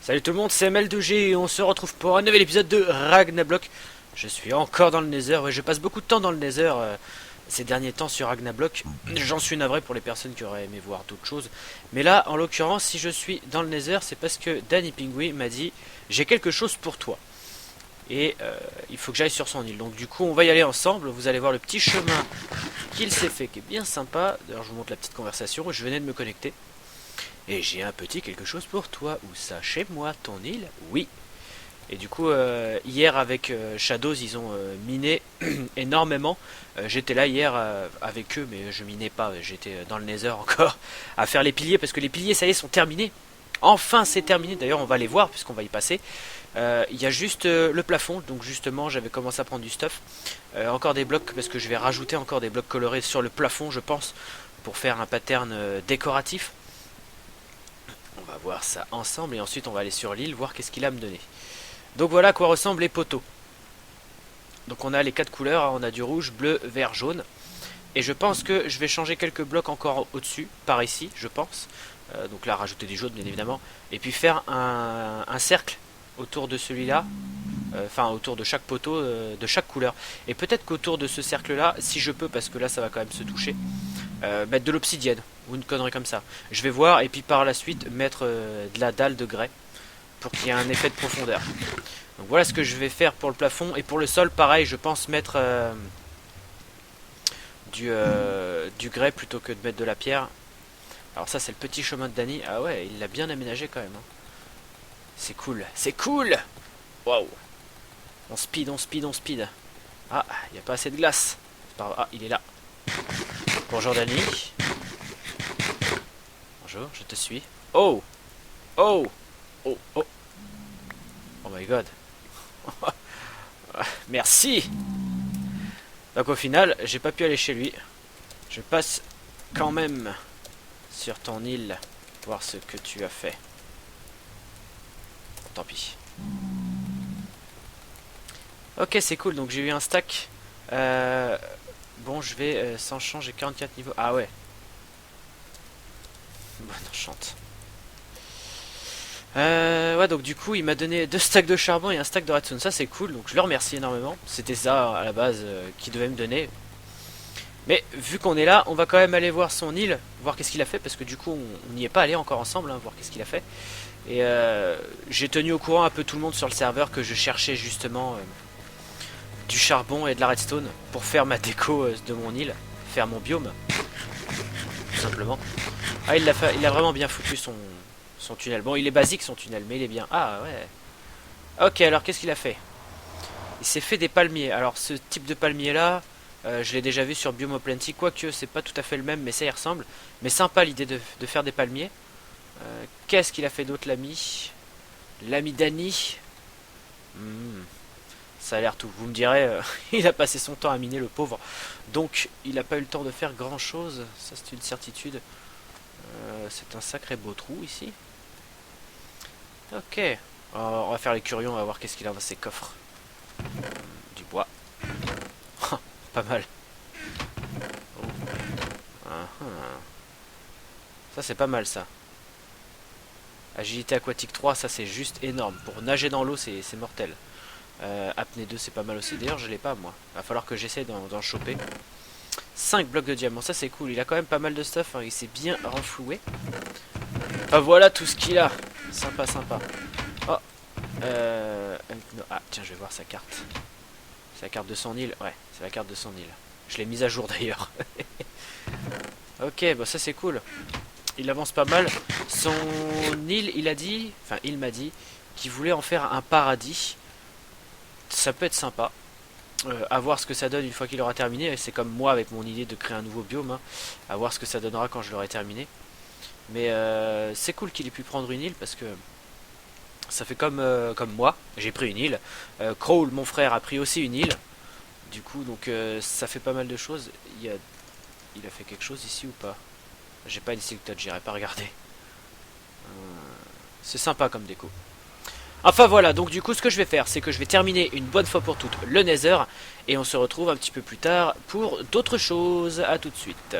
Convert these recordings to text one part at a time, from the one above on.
Salut tout le monde, c'est ML2G et on se retrouve pour un nouvel épisode de Ragnablock. Je suis encore dans le Nether, ouais, je passe beaucoup de temps dans le Nether ces derniers temps sur Ragnablock. J'en suis navré pour les personnes qui auraient aimé voir d'autres choses. Mais là, en l'occurrence, si je suis dans le Nether, c'est parce que Danny Pingui m'a dit « J'ai quelque chose pour toi ». Et il faut que j'aille sur son île. Donc du coup, on va y aller ensemble. Vous allez voir le petit chemin qu'il s'est fait, qui est bien sympa. D'ailleurs, je vous montre la petite conversation. Je venais de me connecter. Et j'ai un petit quelque chose pour toi. Où ça? Chez moi, ton île? Oui. Et du coup, hier avec Shadows, ils ont miné énormément. J'étais là hier avec eux, mais je minais pas. J'étais dans le Nether encore à faire les piliers, parce que les piliers, ça y est, sont terminés. Enfin, c'est terminé. D'ailleurs, on va les voir, puisqu'on va y passer. Il y a juste le plafond. Donc justement, j'avais commencé à prendre du stuff. Encore des blocs, parce que je vais rajouter encore des blocs colorés sur le plafond, je pense, pour faire un pattern décoratif. On va voir ça ensemble et ensuite on va aller sur l'île voir qu'est-ce qu'il a à me donner. Donc voilà à quoi ressemblent les poteaux. Donc on a les 4 couleurs, on a du rouge, bleu, vert, jaune. Et je pense que je vais changer quelques blocs encore au-dessus, par ici, je pense. Donc là rajouter des jaunes bien évidemment. Et puis faire un cercle autour de celui-là. Enfin autour de chaque poteau, de chaque couleur. Et peut-être qu'autour de ce cercle-là, si je peux, parce que là ça va quand même se toucher, mettre de l'obsidienne ou une connerie comme ça. Je vais voir et puis par la suite mettre de la dalle de grès pour qu'il y ait un effet de profondeur. Donc voilà ce que je vais faire pour le plafond. Et pour le sol, pareil, je pense mettre du grès plutôt que de mettre de la pierre. Alors ça c'est le petit chemin de Danny. Ah ouais, il l'a bien aménagé quand même. C'est cool, c'est cool. Waouh. On speed, on speed, on speed. Ah, il n'y a pas assez de glace. Ah, il est là. Bonjour Danny. Bonjour, je te suis. Oh. Oh. Oh, oh. Oh my god. Merci. Donc au final, j'ai pas pu aller chez lui. Je passe quand même sur ton île voir ce que tu as fait. Tant pis. Ok, c'est cool. Donc j'ai eu un stack. Bon, je vais sans chance, j'ai 44 niveaux. Ah ouais. Bonne enchante. Ouais, donc du coup il m'a donné 2 stacks de charbon et un stack de redstone. Ça c'est cool, donc je le remercie énormément. C'était ça à la base qu'il devait me donner. Mais vu qu'on est là, on va quand même aller voir son île, voir qu'est-ce qu'il a fait, parce que du coup on n'y est pas allé encore ensemble, hein, voir qu'est-ce qu'il a fait. Et j'ai tenu au courant un peu tout le monde sur le serveur que je cherchais justement du charbon et de la redstone pour faire ma déco de mon île, faire mon biome, tout simplement. Ah, il a vraiment bien foutu son tunnel. Bon, il est basique son tunnel, mais il est bien. Ah ouais. Ok, alors qu'est-ce qu'il a fait? Il s'est fait des palmiers. Alors ce type de palmier là, je l'ai déjà vu sur Biome Plenty, quoique c'est pas tout à fait le même, mais ça y ressemble. Mais sympa l'idée de faire des palmiers. Qu'est-ce qu'il a fait d'autre l'ami? L'ami Danny. Ça a l'air tout. Vous me direz, il a passé son temps à miner le pauvre. Donc il n'a pas eu le temps de faire grand chose. Ça c'est une certitude. C'est un sacré beau trou ici. Ok. On va faire les curieux, on va voir qu'est-ce qu'il a dans ses coffres. Du bois. Pas mal. Oh. Ça c'est pas mal ça. Agilité aquatique 3, ça c'est juste énorme. Pour nager dans l'eau c'est mortel. Apnée 2 c'est pas mal aussi. D'ailleurs je l'ai pas moi. Va falloir que j'essaie d'en choper. 5 blocs de diamant, ça c'est cool. Il a quand même pas mal de stuff, hein. Il s'est bien renfloué. Ah voilà tout ce qu'il a. Sympa, sympa. Oh. Ah tiens, je vais voir sa carte. C'est la carte de son île. Ouais, c'est la carte de son île. Je l'ai mise à jour d'ailleurs. Ok, bah ça c'est cool. Il avance pas mal. Son île, il a dit, enfin il m'a dit qu'il voulait en faire un paradis. Ça peut être sympa. À voir ce que ça donne une fois qu'il aura terminé. C'est comme moi avec mon idée de créer un nouveau biome, hein. À voir ce que ça donnera quand je l'aurai terminé. Mais c'est cool qu'il ait pu prendre une île parce que ça fait comme moi. J'ai pris une île. Crawl, mon frère, a pris aussi une île. Du coup, donc ça fait pas mal de choses. Il a fait quelque chose ici ou pas? J'ai pas une touch, j'irai pas regarder. C'est sympa comme déco. Enfin voilà, donc du coup ce que je vais faire, c'est que je vais terminer une bonne fois pour toutes le Nether. Et on se retrouve un petit peu plus tard pour d'autres choses. A tout de suite.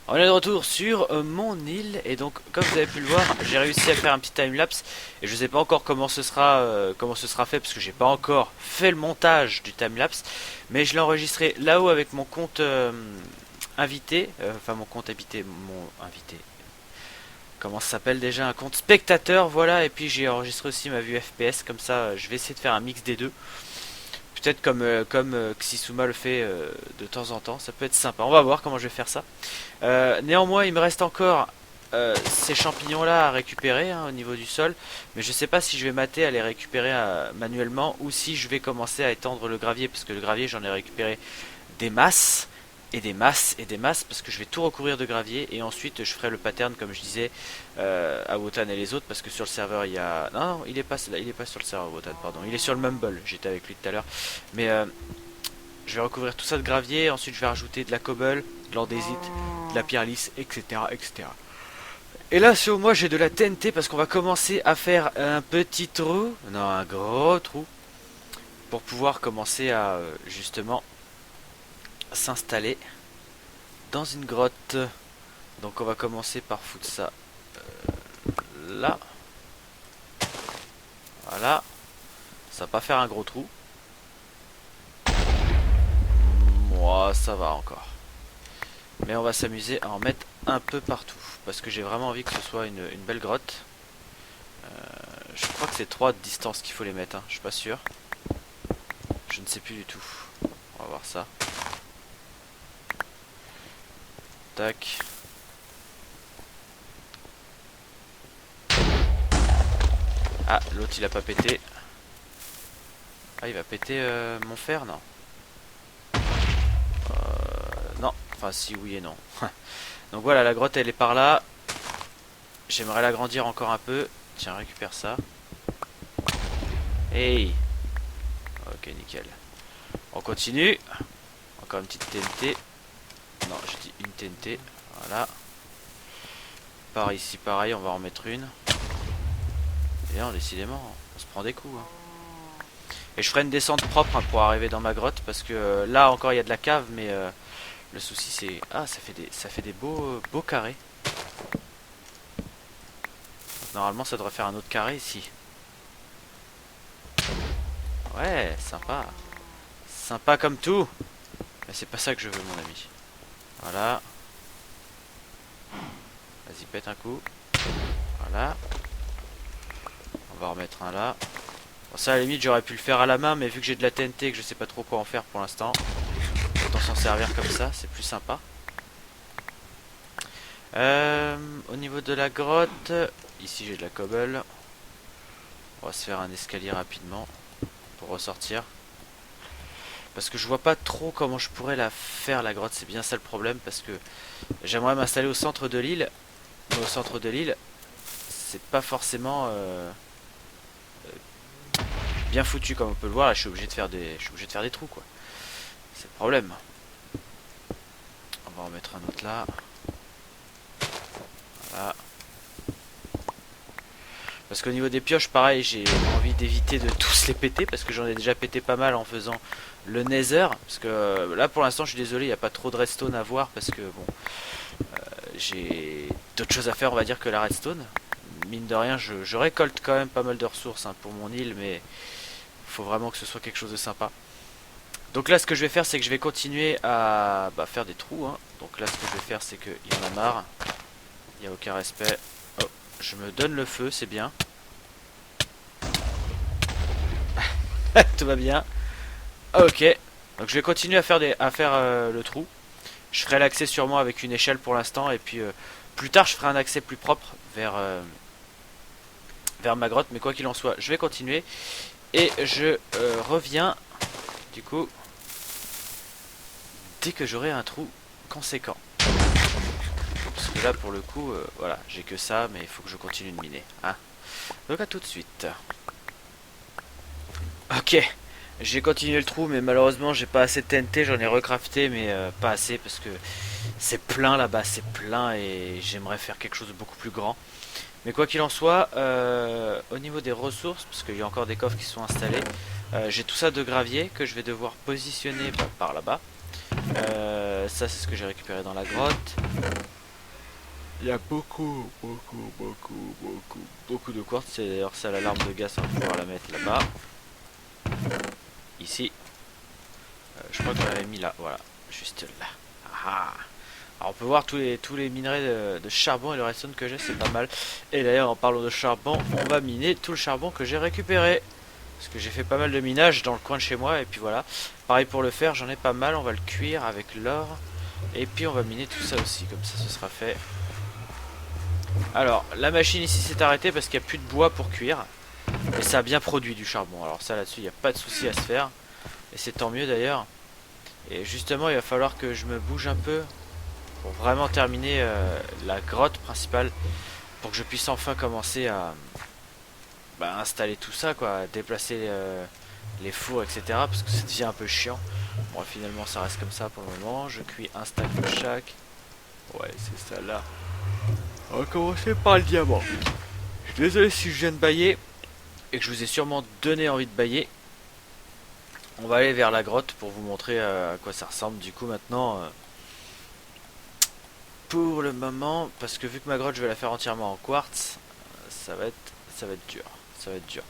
On est de retour sur mon île et donc comme vous avez pu le voir j'ai réussi à faire un petit timelapse et je sais pas encore comment ce sera fait parce que j'ai pas encore fait le montage du timelapse mais je l'ai enregistré là-haut avec mon compte invité, enfin mon compte invité, mon invité, comment ça s'appelle déjà, un compte spectateur, voilà, et puis j'ai enregistré aussi ma vue FPS comme ça je vais essayer de faire un mix des deux. Peut-être comme Xisuma le fait de temps en temps, ça peut être sympa. On va voir comment je vais faire ça. Néanmoins, il me reste encore ces champignons là à récupérer hein, au niveau du sol. Mais je sais pas si je vais mater à les récupérer manuellement ou si je vais commencer à étendre le gravier. Parce que le gravier, j'en ai récupéré des masses et des masses et des masses. Parce que je vais tout recouvrir de gravier. Et ensuite, je ferai le pattern comme je disais à Wotan et les autres. Parce que sur le serveur, il y a... Non, il est pas sur le serveur Wotan, pardon. Il est sur le Mumble. J'étais avec lui tout à l'heure. Mais je vais recouvrir tout ça de gravier. Ensuite, je vais rajouter de la cobble, de l'andésite, de la pierre lisse, etc., etc. Et là, sur moi, j'ai de la TNT parce qu'on va commencer à faire un petit trou, non, un gros trou, pour pouvoir commencer à justement s'installer dans une grotte. Donc, on va commencer par foutre ça là. Voilà. Ça va pas faire un gros trou. Moi, ça va encore. Mais on va s'amuser à en mettre un peu partout. Parce que j'ai vraiment envie que ce soit une belle grotte. Je crois que c'est 3 de distance qu'il faut les mettre. Hein. Je suis pas sûr. Je ne sais plus du tout. On va voir ça. Tac. Ah, l'autre il a pas pété. Ah, il va péter mon fer, non. Non. Enfin, si, oui et non. Donc voilà, la grotte elle est par là. J'aimerais l'agrandir encore un peu. Tiens, récupère ça. Hey. Ok, nickel. On continue. Encore une petite TNT. Non, je dis une TNT. Voilà. Par ici, pareil, on va en mettre une. Et non, décidément, on se prend des coups. Hein. Et je ferai une descente propre hein, pour arriver dans ma grotte. Parce que là encore, il y a de la cave. Mais le souci, c'est... Ah, ça fait des beaux carrés. Donc, normalement, ça devrait faire un autre carré ici. Ouais, sympa. Sympa comme tout. Mais c'est pas ça que je veux, mon ami. Voilà. Vas-y, pète un coup. Voilà. On va remettre un là. Bon, ça, à la limite, j'aurais pu le faire à la main, mais vu que j'ai de la TNT et que je sais pas trop quoi en faire pour l'instant, autant s'en servir comme ça, c'est plus sympa. Au niveau de la grotte, ici j'ai de la cobble. On va se faire un escalier rapidement pour ressortir. Parce que je vois pas trop comment je pourrais la faire la grotte, c'est bien ça le problème. Parce que j'aimerais m'installer au centre de l'île. Mais au centre de l'île, c'est pas forcément bien foutu comme on peut le voir. Là, je suis obligé de faire des trous quoi. C'est le problème. On va en mettre un autre là. Voilà. Parce qu'au niveau des pioches, pareil, j'ai envie d'éviter de tous les péter. Parce que j'en ai déjà pété pas mal en faisant le nether. Parce que là, pour l'instant, je suis désolé, il n'y a pas trop de redstone à voir. Parce que, bon, j'ai d'autres choses à faire, on va dire, que la redstone. Mine de rien, je récolte quand même pas mal de ressources hein, pour mon île. Mais il faut vraiment que ce soit quelque chose de sympa. Donc là, ce que je vais faire, c'est que je vais continuer à faire des trous. Hein. Donc là, ce que je vais faire, c'est qu'il y en a marre. Il n'y a aucun respect. Oh, je me donne le feu, c'est bien. Tout va bien. Ok. Donc je vais continuer à faire, le trou. Je ferai l'accès sûrement avec une échelle pour l'instant. Et puis plus tard, je ferai un accès plus propre vers ma grotte. Mais quoi qu'il en soit, je vais continuer. Et je reviens, du coup, dès que j'aurai un trou conséquent. Parce que là, pour le coup, voilà, j'ai que ça, mais il faut que je continue de miner. Hein. Donc à tout de suite. Ok, j'ai continué le trou, mais malheureusement, j'ai pas assez de TNT. J'en ai recrafté, mais pas assez parce que c'est plein là-bas, c'est plein et j'aimerais faire quelque chose de beaucoup plus grand. Mais quoi qu'il en soit, au niveau des ressources, parce qu'il y a encore des coffres qui sont installés, j'ai tout ça de gravier que je vais devoir positionner par là-bas. Ça, c'est ce que j'ai récupéré dans la grotte. Il y a beaucoup de quartz. C'est d'ailleurs ça l'alarme de gaz, on va pouvoir la mettre là-bas. Ici. Je crois qu'on l'avait mis là, voilà. Juste là. Ah. Alors on peut voir tous les minerais de charbon et le redstone que j'ai, c'est pas mal. Et d'ailleurs en parlant de charbon, on va miner tout le charbon que j'ai récupéré. Parce que j'ai fait pas mal de minage dans le coin de chez moi et puis voilà. Pareil pour le fer, j'en ai pas mal, on va le cuire avec l'or. Et puis on va miner tout ça aussi, comme ça ce sera fait. Alors la machine ici s'est arrêtée parce qu'il n'y a plus de bois pour cuire. Et ça a bien produit du charbon, alors ça là-dessus il n'y a pas de souci à se faire. Et c'est tant mieux d'ailleurs. Et justement il va falloir que je me bouge un peu pour vraiment terminer la grotte principale, pour que je puisse enfin commencer à installer tout ça, quoi, à déplacer les fours, etc. Parce que ça devient un peu chiant. Bon, finalement ça reste comme ça pour le moment. Je cuis un stack de chaque. Ouais, c'est ça là. On va commencer par le diamant. Je suis désolé si je viens de bailler et que je vous ai sûrement donné envie de bailler. On va aller vers la grotte pour vous montrer à quoi ça ressemble du coup maintenant. Pour le moment, parce que vu que ma grotte je vais la faire entièrement en quartz, ça va être dur, ça va être dur.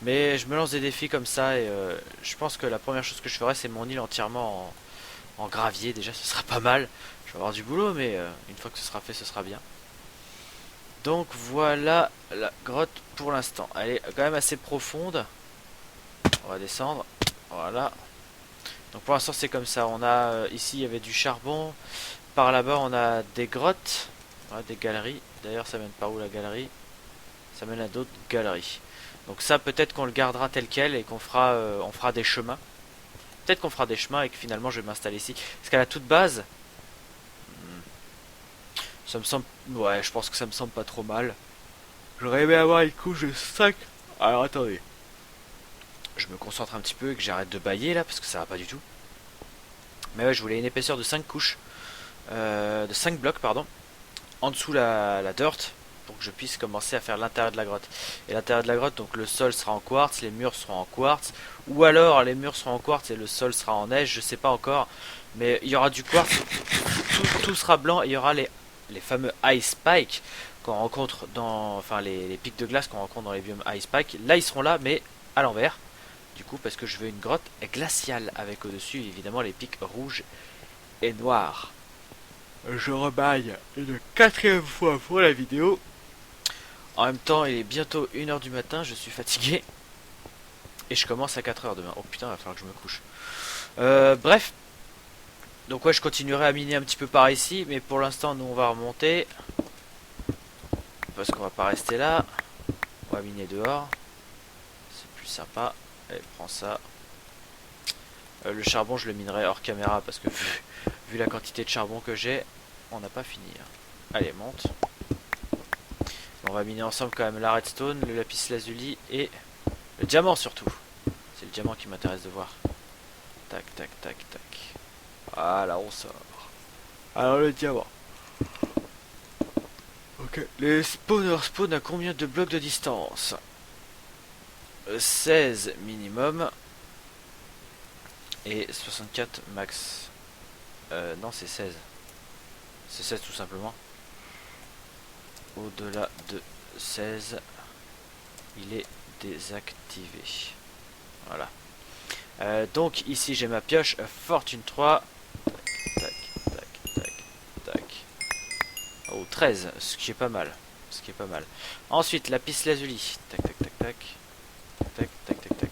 Mais je me lance des défis comme ça et je pense que la première chose que je ferai c'est mon île entièrement en gravier. Déjà ce sera pas mal, je vais avoir du boulot mais une fois que ce sera fait ce sera bien. Donc voilà la grotte pour l'instant, elle est quand même assez profonde. On va descendre, voilà. Donc pour l'instant c'est comme ça, on a ici il y avait du charbon. Par là-bas, on a des grottes, ouais, des galeries. D'ailleurs, ça mène par où la galerie? Ça mène à d'autres galeries. Donc ça, peut-être qu'on le gardera tel quel et qu'on fera, on fera des chemins. Peut-être qu'on fera des chemins et que finalement, je vais m'installer ici. Parce qu'à la toute base, ça me semble, ouais, je pense que ça me semble pas trop mal. J'aurais aimé avoir une couche de 5. Alors attendez, je me concentre un petit peu et que j'arrête de bailler là parce que ça va pas du tout. Mais ouais, je voulais une épaisseur de 5 couches, de 5 blocs, pardon, en dessous la dirt pour que je puisse commencer à faire l'intérieur de la grotte. Et l'intérieur de la grotte, donc le sol sera en quartz, les murs seront en quartz, ou alors les murs seront en quartz et le sol sera en neige, je sais pas encore, mais il y aura du quartz, tout sera blanc et il y aura les fameux ice spikes qu'on rencontre dans, enfin les pics de glace qu'on rencontre dans les biomes ice spikes. Là ils seront là, mais à l'envers. Du coup, parce que je veux une grotte glaciale avec au-dessus évidemment les pics rouges et noirs. Je rebaille une quatrième fois pour la vidéo. En même temps, il est bientôt 1h du matin, je suis fatigué. Et je commence à 4h demain. Oh putain, il va falloir que je me couche. Bref. Donc ouais, je continuerai à miner un petit peu par ici. Mais pour l'instant, nous, on va remonter. Parce qu'on va pas rester là. On va miner dehors. C'est plus sympa. Allez, prends ça. Le charbon, je le minerai hors caméra. Parce que vu la quantité de charbon que j'ai, on n'a pas fini. Allez, monte. On va miner ensemble quand même la redstone, le lapis lazuli et le diamant surtout. C'est le diamant qui m'intéresse de voir. Tac, tac, tac, tac. Voilà, on sort. Alors le diamant. Ok. Les spawners spawn à combien de blocs de distance? 16 minimum. Et 64 max. Non, c'est 16. C'est 16 tout simplement. Au-delà de 16, il est désactivé. Voilà. Donc ici j'ai ma pioche Fortune 3. Tac, tac, tac, tac. Oh, 13, ce qui est pas mal. Ce qui est pas mal. Ensuite, lapis lazuli. Tac, tac, tac, tac. Tac, tac, tac, tac.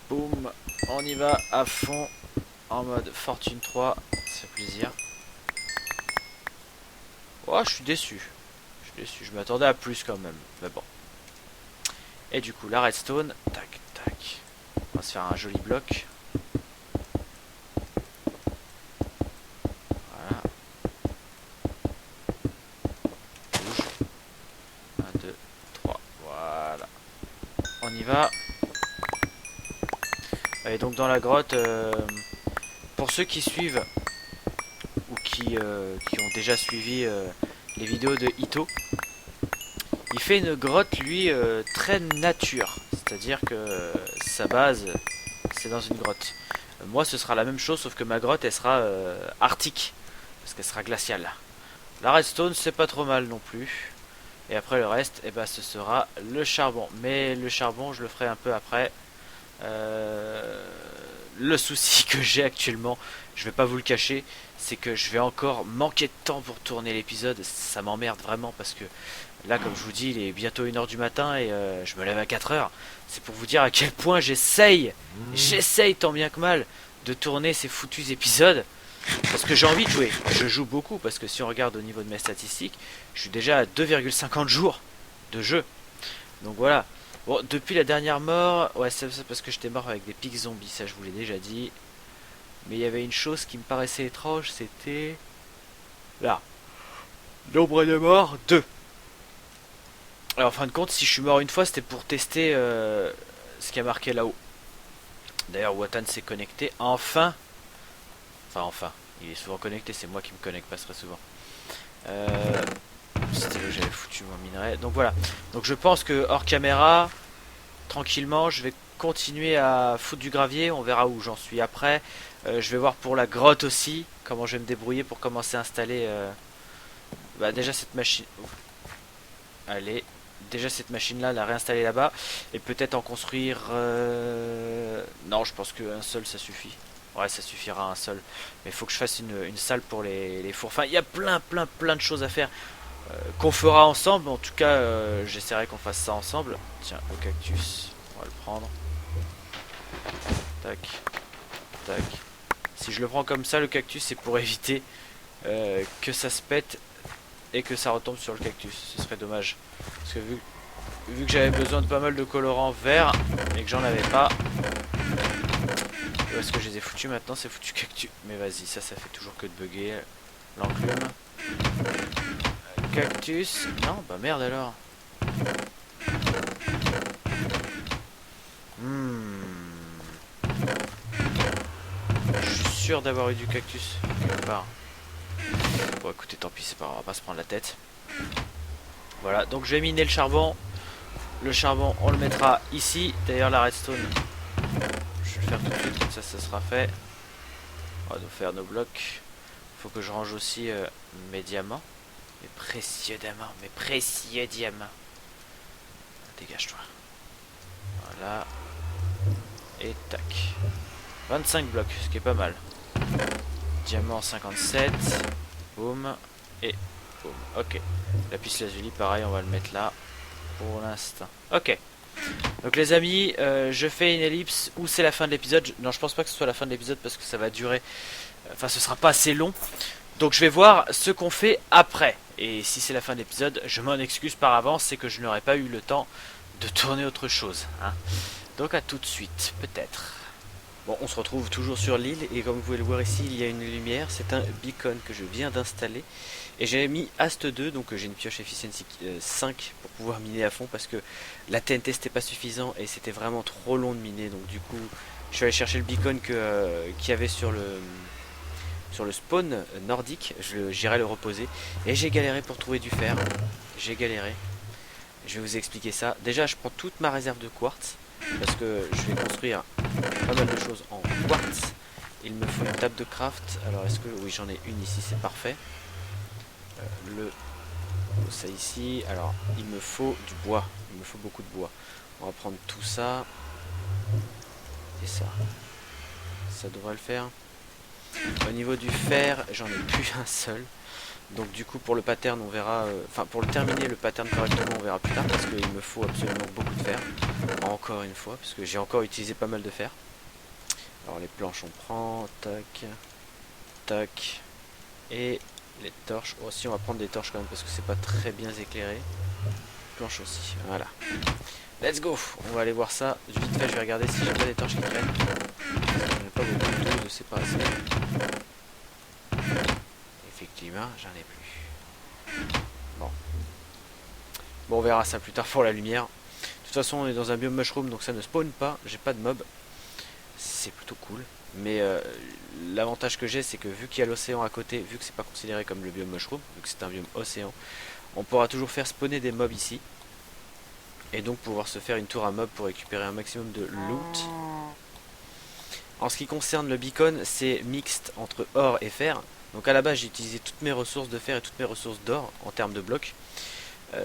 Boum. On y va à fond. En mode Fortune 3. Ça fait plaisir. Oh, je suis déçu. Je suis déçu. Je m'attendais à plus quand même. Mais bon. Et du coup, la redstone. Tac, tac. On va se faire un joli bloc. Voilà. Bouge. 1, 2, 3. Voilà. On y va. Et donc dans la grotte, pour ceux qui suivent ou qui ont déjà suivi les vidéos de Ito, il fait une grotte lui très nature. C'est-à-dire que sa base c'est dans une grotte. Moi ce sera la même chose sauf que ma grotte elle sera arctique. Parce qu'elle sera glaciale. La redstone, c'est pas trop mal non plus. Et après le reste, eh ben, ce sera le charbon. Mais le charbon, je le ferai un peu après. Le souci que j'ai actuellement, je vais pas vous le cacher, c'est que je vais encore manquer de temps pour tourner l'épisode. Ça m'emmerde vraiment parce que là, comme je vous dis, il est bientôt 1h du matin et je me lève à 4h. C'est pour vous dire à quel point j'essaye tant bien que mal de tourner ces foutus épisodes. Parce que j'ai envie de jouer. Je joue beaucoup parce que si on regarde au niveau de mes statistiques, je suis déjà à 2,50 jours de jeu. Donc voilà. Bon, depuis la dernière mort, ouais, c'est parce que j'étais mort avec des pics zombies, ça je vous l'ai déjà dit. Mais il y avait une chose qui me paraissait étrange, c'était... Là. Nombre de morts, 2. Alors en fin de compte, si je suis mort une fois, c'était pour tester ce qui a marqué là-haut. D'ailleurs, Watan s'est connecté, enfin. Enfin, il est souvent connecté, c'est moi qui me connecte pas très souvent. C'était là où j'avais foutu mon minerai. Donc voilà. Donc je pense que hors caméra, tranquillement, je vais continuer à foutre du gravier. On verra où j'en suis après. Je vais voir pour la grotte aussi, comment je vais me débrouiller pour commencer à installer déjà cette machine. Allez, déjà cette machine là, la réinstaller là-bas. Et peut-être en construire... Non, je pense qu'un seul ça suffit. Ouais, ça suffira un seul. Mais il faut que je fasse une salle pour les fours. Enfin, il y a plein de choses à faire. Qu'on fera ensemble. En tout cas, j'essaierai qu'on fasse ça ensemble. Tiens, le cactus, on va le prendre. Tac, tac. Si je le prends comme ça, le cactus, c'est pour éviter que ça se pète et que ça retombe sur le cactus. Ce serait dommage. Parce que vu que j'avais besoin de pas mal de colorants verts et que j'en avais pas. Où est-ce que je les ai foutus maintenant? C'est foutu cactus. Mais vas-y, ça fait toujours que de bugger. L'enclume. Cactus. Non, bah merde alors. Je suis sûr d'avoir eu du cactus quelque part. Bon écoutez, tant pis, c'est pas grave, on va pas se prendre la tête. Voilà, donc je vais miner le charbon. Le charbon, on le mettra ici. D'ailleurs, la redstone, je vais le faire tout de suite, comme ça sera fait. On va nous faire nos blocs. Faut que je range aussi mes diamants. Mes précieux diamants, mes précieux diamants. Dégage-toi. Voilà. Et tac. 25 blocs, ce qui est pas mal. Diamant 57. Boum. Et boum. Ok. Lapis lazuli, pareil, on va le mettre là. Pour l'instant. Ok. Donc les amis, je fais une ellipse où c'est la fin de l'épisode. Non, je pense pas que ce soit la fin de l'épisode parce que ça va durer. Enfin, ce sera pas assez long. Donc je vais voir ce qu'on fait après. Et si c'est la fin de l'épisode, je m'en excuse par avance, c'est que je n'aurai pas eu le temps de tourner autre chose. Hein. Donc à tout de suite, peut-être. Bon, on se retrouve toujours sur l'île et comme vous pouvez le voir ici, il y a une lumière. C'est un beacon que je viens d'installer. Et j'ai mis Ast 2, donc j'ai une pioche Efficiency 5 pour pouvoir miner à fond parce que la TNT c'était pas suffisant et c'était vraiment trop long de miner. Donc du coup, je suis allé chercher le beacon qu'il y avait sur le spawn nordique. J'irai le reposer. Et j'ai galéré pour trouver du fer. J'ai galéré. Je vais vous expliquer ça. Déjà, je prends toute ma réserve de quartz parce que je vais construire pas mal de choses en quartz. Il me faut une table de craft. Alors est-ce que... Oui, j'en ai une ici, c'est parfait. Ça ici. Alors, il me faut du bois. Il me faut beaucoup de bois. On va prendre tout ça. Et ça. Ça devrait le faire. Au niveau du fer, j'en ai plus un seul. Donc du coup pour le pattern on verra, enfin pour le terminer le pattern correctement on verra plus tard parce qu'il me faut absolument beaucoup de fer. Encore une fois, parce que j'ai encore utilisé pas mal de fer. Alors les planches on prend, tac, tac, et les torches, aussi on va prendre des torches quand même parce que c'est pas très bien éclairé. Planches aussi, voilà. Let's go, on va aller voir ça, vite fait je vais regarder si j'ai pas des torches qui traînent. J'en ai pas beaucoup de 12, c'est pas assez. Effectivement, j'en ai plus. Bon, on verra ça plus tard pour la lumière. De toute façon, on est dans un biome mushroom, donc ça ne spawn pas. J'ai pas de mob. C'est plutôt cool. Mais l'avantage que j'ai, c'est que vu qu'il y a l'océan à côté, vu que c'est pas considéré comme le biome mushroom, vu que c'est un biome océan, on pourra toujours faire spawner des mobs ici. Et donc pouvoir se faire une tour à mob pour récupérer un maximum de loot. En ce qui concerne le beacon, c'est mixte entre or et fer. Donc à la base j'ai utilisé toutes mes ressources de fer et toutes mes ressources d'or en termes de blocs.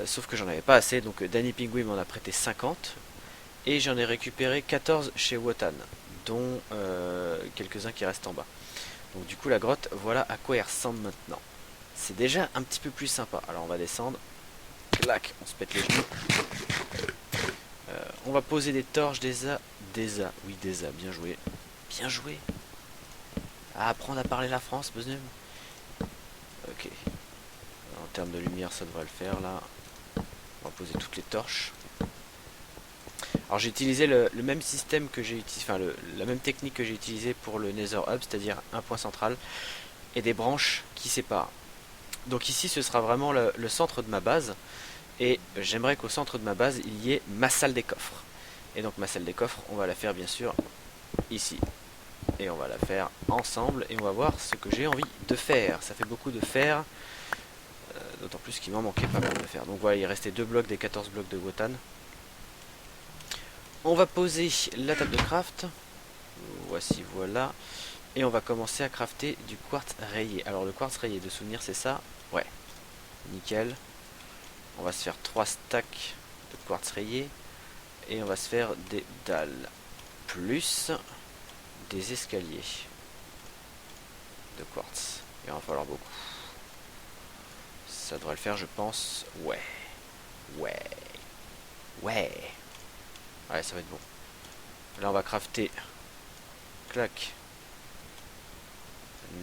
Sauf que j'en avais pas assez, donc Danny Pingui m'en a prêté 50. Et j'en ai récupéré 14 chez Wotan, dont quelques-uns qui restent en bas. Donc du coup la grotte, voilà à quoi elle ressemble maintenant. C'est déjà un petit peu plus sympa. Alors on va descendre. Clac, on se pète les genoux. On va poser des torches, oui des A, bien joué. Bien joué. À apprendre à parler la France, Bosnum. Ok. En termes de lumière, ça devrait le faire là. On va poser toutes les torches. Alors j'ai utilisé le même système que j'ai utilisé, enfin la même technique que j'ai utilisée pour le Nether Hub, c'est-à-dire un point central et des branches qui séparent. Donc ici ce sera vraiment le centre de ma base. Et j'aimerais qu'au centre de ma base il y ait ma salle des coffres. Et donc ma salle des coffres, on va la faire bien sûr ici. Et on va la faire ensemble et on va voir ce que j'ai envie de faire. Ça fait beaucoup de fer, d'autant plus qu'il m'en manquait pas mal de fer. Donc voilà, il restait 2 blocs des 14 blocs de Wotan. On va poser la table de craft. Voici, voilà. Et on va commencer à crafter du quartz rayé. Alors le quartz rayé, de souvenir, c'est ça? Ouais. Nickel. On va se faire 3 stacks de quartz rayé. Et on va se faire des dalles. Plus des escaliers de quartz. Il va en falloir beaucoup. Ça devrait le faire, je pense. Ouais. Ouais. Ouais. Ouais, ça va être bon. Là, on va crafter. Clac.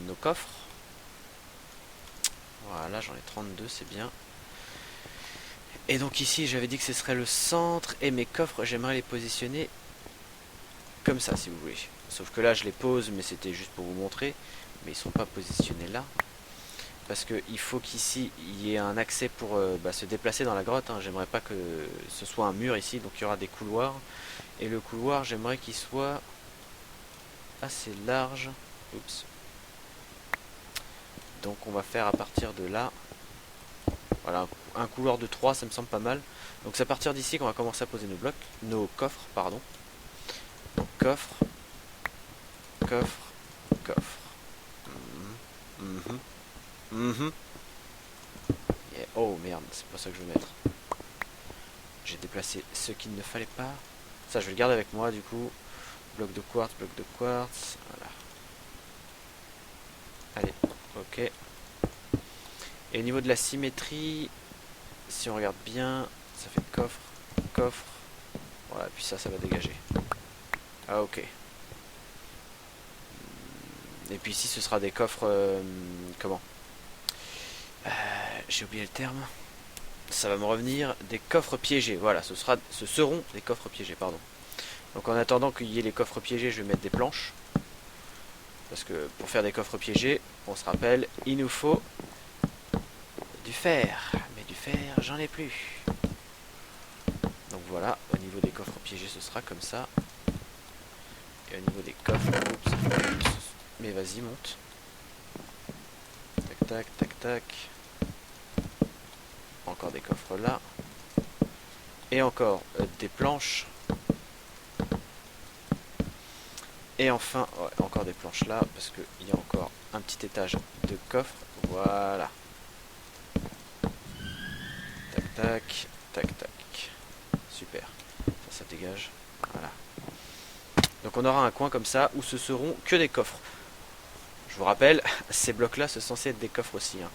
Nos coffres. Voilà, j'en ai 32, c'est bien. Et donc ici, j'avais dit que ce serait le centre. Et mes coffres, j'aimerais les positionner comme ça, si vous voulez. Sauf que là, je les pose, mais c'était juste pour vous montrer. Mais ils ne sont pas positionnés là. Parce qu'il faut qu'ici, il y ait un accès pour se déplacer dans la grotte. Hein. J'aimerais pas que ce soit un mur ici. Donc il y aura des couloirs. Et le couloir, j'aimerais qu'il soit assez large. Oups. Donc on va faire à partir de là. Voilà, un couloir de 3, ça me semble pas mal. Donc c'est à partir d'ici qu'on va commencer à poser nos blocs. Nos coffres, pardon. Donc coffre. Coffre. Coffre. Yeah. Oh merde, c'est pas ça que je veux mettre. J'ai déplacé ce qu'il ne fallait pas. Ça, je vais le garder avec moi du coup. Bloc de quartz, bloc de quartz. Voilà. Allez, ok. Et au niveau de la symétrie, si on regarde bien, ça fait coffre, coffre. Voilà, puis ça va dégager. Ah, ok. Et puis ici, ce sera des coffres. Comment j'ai oublié le terme. Ça va me revenir. Des coffres piégés. Voilà, ce seront des coffres piégés, pardon. Donc en attendant qu'il y ait les coffres piégés, je vais mettre des planches. Parce que pour faire des coffres piégés, on se rappelle, il nous faut du fer. Mais du fer, j'en ai plus. Donc voilà, au niveau des coffres piégés, ce sera comme ça. Et au niveau des coffres... Oups, mais vas-y, monte. Tac, tac, tac, tac. Encore des coffres là. Et encore des planches. Et enfin, ouais, encore des planches là, parce qu'il y a encore un petit étage de coffre. Voilà. Tac, tac, tac, tac. Super. Ça dégage. Voilà. Donc on aura un coin comme ça où ce seront que des coffres. Je vous rappelle, ces blocs là, ce sont censés être des coffres aussi. Hein.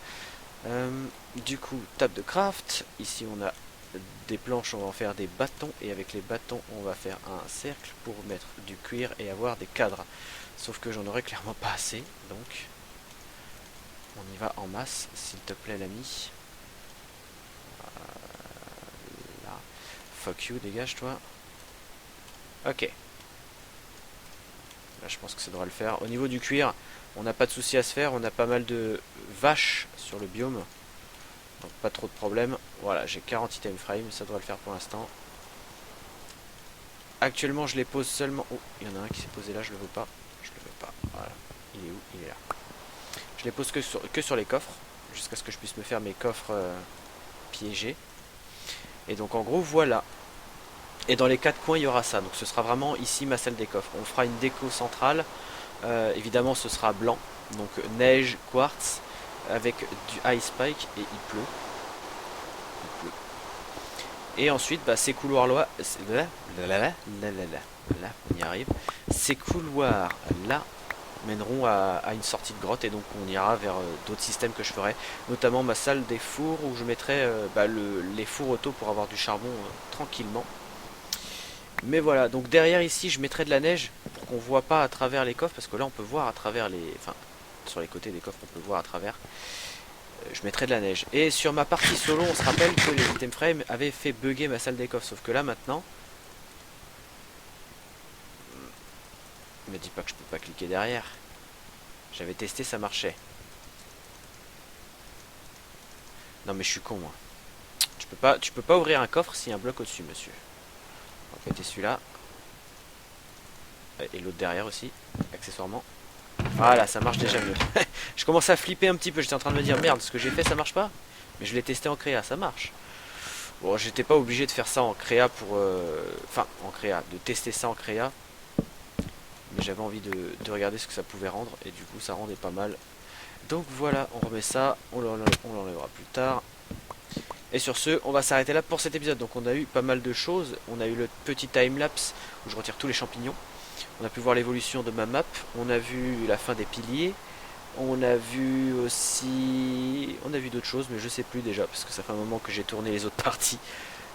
Du coup, table de craft. Ici on a des planches, on va en faire des bâtons. Et avec les bâtons, on va faire un cercle pour mettre du cuir et avoir des cadres. Sauf que j'en aurais clairement pas assez. Donc, on y va en masse, s'il te plaît l'ami. Là. Fuck you, dégage-toi. Ok. Là, je pense que ça devrait le faire. Au niveau du cuir, on n'a pas de souci à se faire. On a pas mal de vaches sur le biome. Donc pas trop de problème. Voilà, j'ai 40 items frame, ça devrait le faire pour l'instant. Actuellement, je les pose seulement... Oh, il y en a un qui s'est posé là, je le veux pas. Je le veux pas. Voilà. Il est où? Il est là. Je les pose que sur les coffres, jusqu'à ce que je puisse me faire mes coffres piégés. Et donc en gros, voilà. Et dans les 4 coins, il y aura ça. Donc ce sera vraiment ici ma salle des coffres. On fera une déco centrale Évidemment ce sera blanc, donc neige, quartz, avec du ice spike et il pleut. Et ensuite bah, ces couloirs là, on y arrive. Ces couloirs là mèneront à une sortie de grotte et donc on ira vers d'autres systèmes que je ferai, notamment ma salle des fours où je mettrai les fours auto pour avoir du charbon tranquillement. Mais voilà, donc derrière ici je mettrai de la neige pour qu'on voit pas à travers les coffres, parce que là on peut voir à travers les... Enfin, sur les côtés des coffres on peut voir à travers. Je mettrai de la neige. Et sur ma partie solo, on se rappelle que les item frames avaient fait bugger ma salle des coffres, sauf que là maintenant... Me dis pas que je peux pas cliquer derrière. J'avais testé, ça marchait. Non mais je suis con moi. Tu peux pas ouvrir un coffre s'il y a un bloc au-dessus, monsieur. On va péter celui-là. Et l'autre derrière aussi, accessoirement. Voilà, ça marche déjà mieux. Je commençais à flipper un petit peu, j'étais en train de me dire merde, ce que j'ai fait ça marche pas. Mais je l'ai testé en créa, ça marche. Bon, j'étais pas obligé de faire ça en créa pour... Enfin, en créa, de tester ça en créa. Mais j'avais envie de regarder ce que ça pouvait rendre, et du coup ça rendait pas mal. Donc voilà, on remet ça, on l'enlèvera plus tard. Et sur ce, on va s'arrêter là pour cet épisode. Donc on a eu pas mal de choses. On a eu le petit timelapse où je retire tous les champignons. On a pu voir l'évolution de ma map. On a vu la fin des piliers. On a vu aussi... On a vu d'autres choses, mais je sais plus déjà, parce que ça fait un moment que j'ai tourné les autres parties.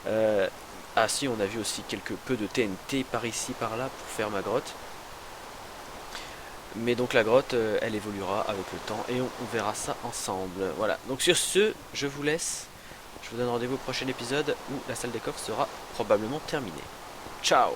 Ah si, on a vu aussi quelque peu de TNT par ici, par là, pour faire ma grotte. Mais donc la grotte, elle évoluera avec le temps, et on verra ça ensemble. Voilà, donc sur ce, je vous laisse. Je vous donne rendez-vous au prochain épisode où la salle des coffres sera probablement terminée. Ciao!